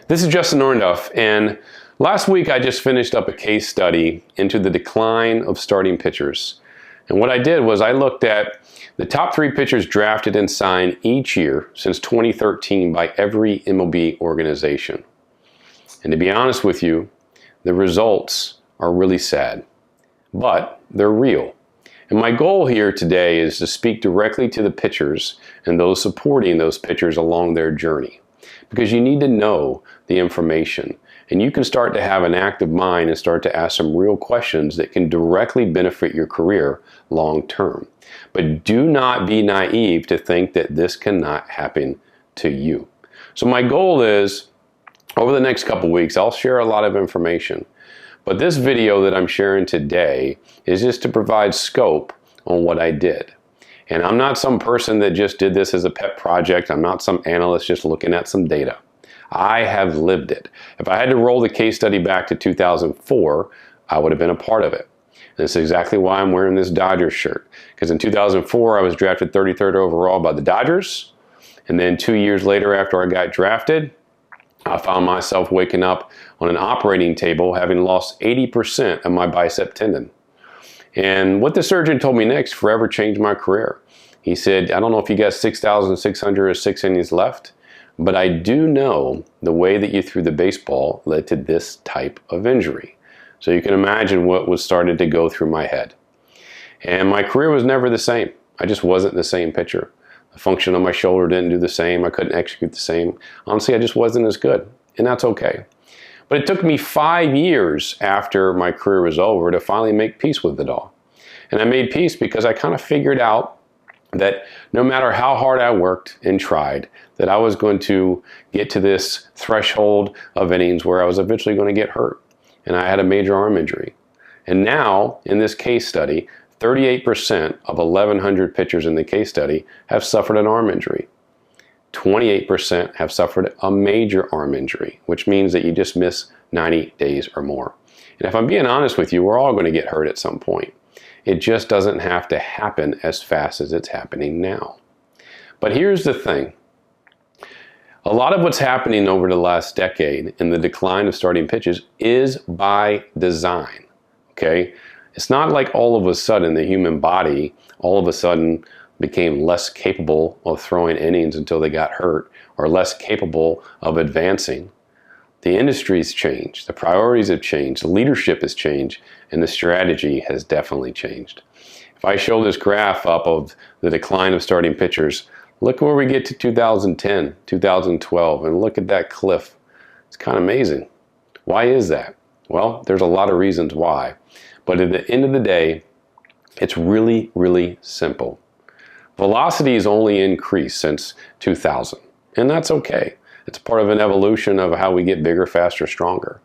This is Justin Orenduff, and last week I just finished up a case study into the decline of starting pitchers. And what I did was I looked at the top 3 pitchers drafted and signed each year since 2013 by every MLB organization. And to be honest with you, the results are really sad, but they're real. And my goal here today is to speak directly to the pitchers and those supporting those pitchers along their journey. Because you need to know the information, and you can start to have an active mind and start to ask some real questions that can directly benefit your career long term. But do not be naive to think that this cannot happen to you. So my goal is, over the next couple weeks, I'll share a lot of information. But this video that I'm sharing today is just to provide scope on what I did. And I'm not some person that just did this as a pet project. I'm not some analyst just looking at some data. I have lived it. If I had to roll the case study back to 2004, I would have been a part of it. And this is exactly why I'm wearing this Dodgers shirt. Because in 2004, I was drafted 33rd overall by the Dodgers. And then 2 years later, after I got drafted, I found myself waking up on an operating table having lost 80% of my bicep tendon. And what the surgeon told me next forever changed my career. He said, I don't know if you got 6,606 innings left, but I do know the way that you threw the baseball led to this type of injury. So you can imagine what was starting to go through my head. And my career was never the same. I just wasn't the same pitcher. The function on my shoulder didn't do the same. I couldn't execute the same. Honestly, I just wasn't as good, and that's okay. But it took me 5 years after my career was over to finally make peace with it all. And I made peace because I kind of figured out that no matter how hard I worked and tried, that I was going to get to this threshold of innings where I was eventually going to get hurt. And I had a major arm injury. And now, in this case study, 38% of 1,100 pitchers in the case study have suffered an arm injury. 28% have suffered a major arm injury, which means that you just miss 90 days or more. And if I'm being honest with you, we're all going to get hurt at some point. It just doesn't have to happen as fast as it's happening now. But here's the thing. A lot of what's happening over the last decade in the decline of starting pitches is by design, okay? It's not like all of a sudden the human body all of a sudden became less capable of throwing innings until they got hurt, or less capable of advancing. The industry's changed, the priorities have changed, the leadership has changed, and the strategy has definitely changed. If I show this graph up of the decline of starting pitchers, look where we get to 2010, 2012, and look at that cliff. It's kind of amazing. Why is that? Well, there's a lot of reasons why. But at the end of the day, it's really, really simple. Velocity has only increased since 2000, and that's okay. It's part of an evolution of how we get bigger, faster, stronger.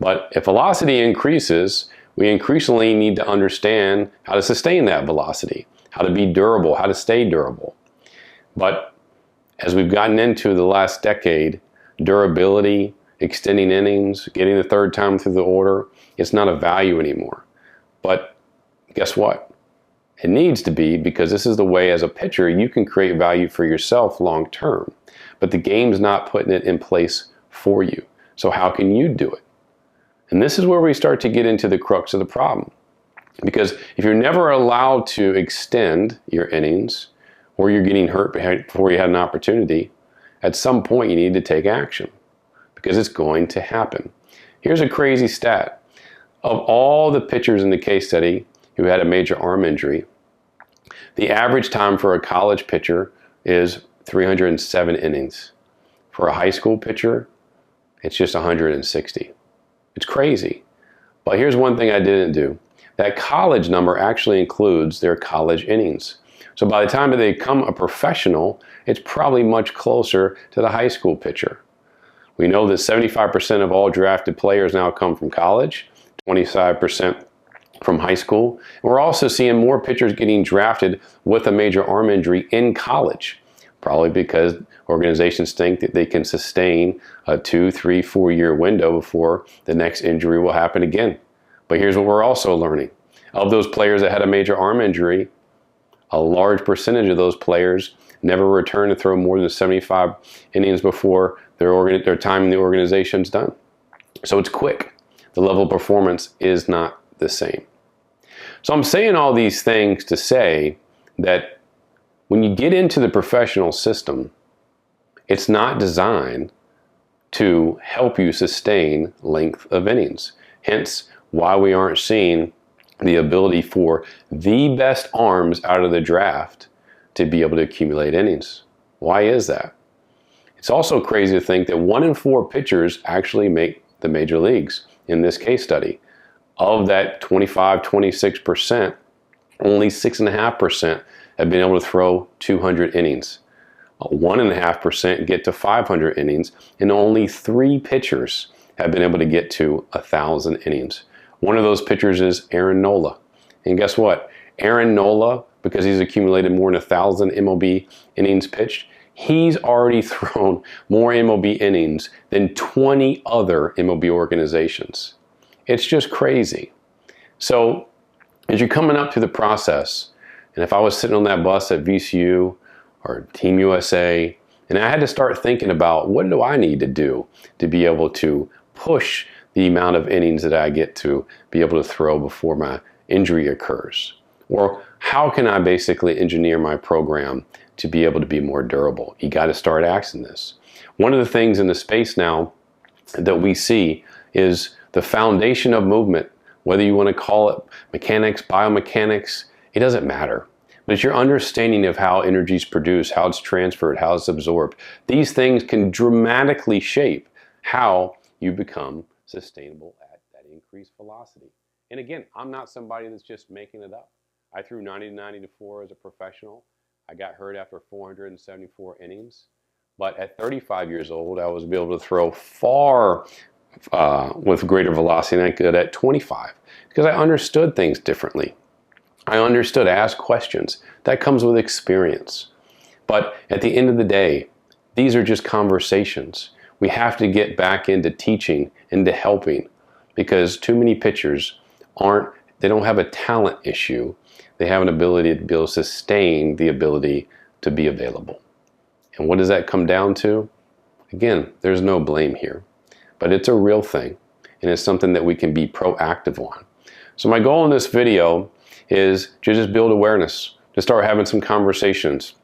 But if velocity increases, we increasingly need to understand how to sustain that velocity, how to be durable, how to stay durable. But as we've gotten into the last decade, durability, extending innings, getting the third time through the order, it's not a value anymore. But guess what? It needs to be, because this is the way as a pitcher you can create value for yourself long term. But the game's not putting it in place for you. So how can you do it? And this is where we start to get into the crux of the problem. Because if you're never allowed to extend your innings, or you're getting hurt before you had an opportunity, at some point you need to take action. Because it's going to happen. Here's a crazy stat. Of all the pitchers in the case study who had a major arm injury, the average time for a college pitcher is 307 innings. For a high school pitcher, it's just 160. It's crazy. But here's one thing I didn't do. That college number actually includes their college innings. So by the time they become a professional, it's probably much closer to the high school pitcher. We know that 75% of all drafted players now come from college, 25% from high school. And we're also seeing more pitchers getting drafted with a major arm injury in college, probably because organizations think that they can sustain a 2, 3, 4-year window before the next injury will happen again. But here's what we're also learning. Of those players that had a major arm injury, a large percentage of those players never return to throw more than 75 innings before their time in the organization's done. So it's quick. The level of performance is not the same. So I'm saying all these things to say that when you get into the professional system, it's not designed to help you sustain length of innings. Hence why we aren't seeing the ability for the best arms out of the draft to be able to accumulate innings. Why is that? It's also crazy to think that 1 in 4 pitchers actually make the major leagues in this case study. Of that 25-26%, only 6.5% have been able to throw 200 innings. 1.5% get to 500 innings, and only 3 pitchers have been able to get to 1,000 innings. One of those pitchers is Aaron Nola. And guess what? Aaron Nola, because he's accumulated more than 1,000 MLB innings pitched, he's already thrown more MLB innings than 20 other MLB organizations. It's just crazy. So as you're coming up through the process, and if I was sitting on that bus at VCU or Team USA, and I had to start thinking about what do I need to do to be able to push the amount of innings that I get to be able to throw before my injury occurs? Or how can I basically engineer my program to be able to be more durable? You got to start asking this. One of the things in the space now that we see is the foundation of movement, whether you want to call it mechanics, biomechanics, it doesn't matter. But it's your understanding of how energy is produced, how it's transferred, how it's absorbed. These things can dramatically shape how you become sustainable at that increased velocity. And again, I'm not somebody that's just making it up. I threw 90-94 as a professional. I got hurt after 474 innings. But at 35 years old, I was able to throw far with greater velocity than I could at 25 because I understood things differently. I understood, ask questions. That comes with experience. But at the end of the day, these are just conversations. We have to get back into teaching, into helping, because too many pitchers they don't have a talent issue. They have an ability to be able to sustain the ability to be available. And what does that come down to? Again, there's no blame here, but it's a real thing, and it's something that we can be proactive on. So my goal in this video is to just build awareness, to start having some conversations.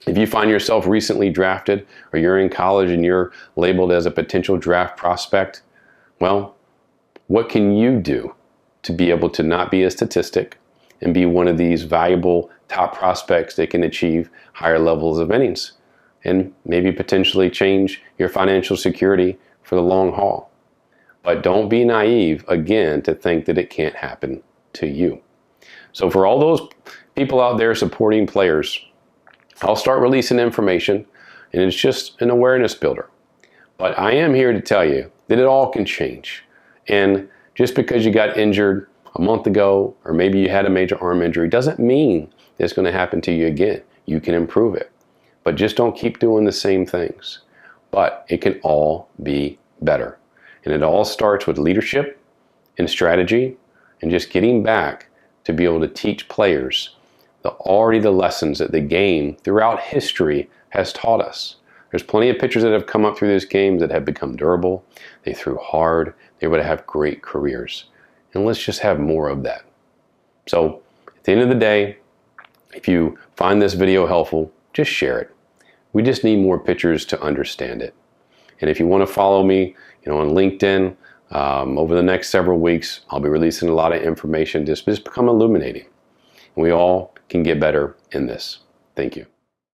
If you find yourself recently drafted, or you're in college and you're labeled as a potential draft prospect, well, what can you do to be able to not be a statistic and be one of these valuable top prospects that can achieve higher levels of innings and maybe potentially change your financial security for the long haul? But don't be naive, again, to think that it can't happen to you. So for all those people out there supporting players, I'll start releasing information, and it's just an awareness builder. But I am here to tell you that it all can change. And just because you got injured a month ago, or maybe you had a major arm injury, doesn't mean it's going to happen to you again. You can improve it. But just don't keep doing the same things. But it can all be better. And it all starts with leadership and strategy and just getting back to be able to teach players the lessons that the game throughout history has taught us. There's plenty of pitchers that have come up through this game that have become durable. They threw hard. They would have great careers. And let's just have more of that. So at the end of the day, if you find this video helpful, just share it. We just need more pitchers to understand it. And if you want to follow me, on LinkedIn, over the next several weeks, I'll be releasing a lot of information. Just become illuminating. And we all can get better in this. Thank you.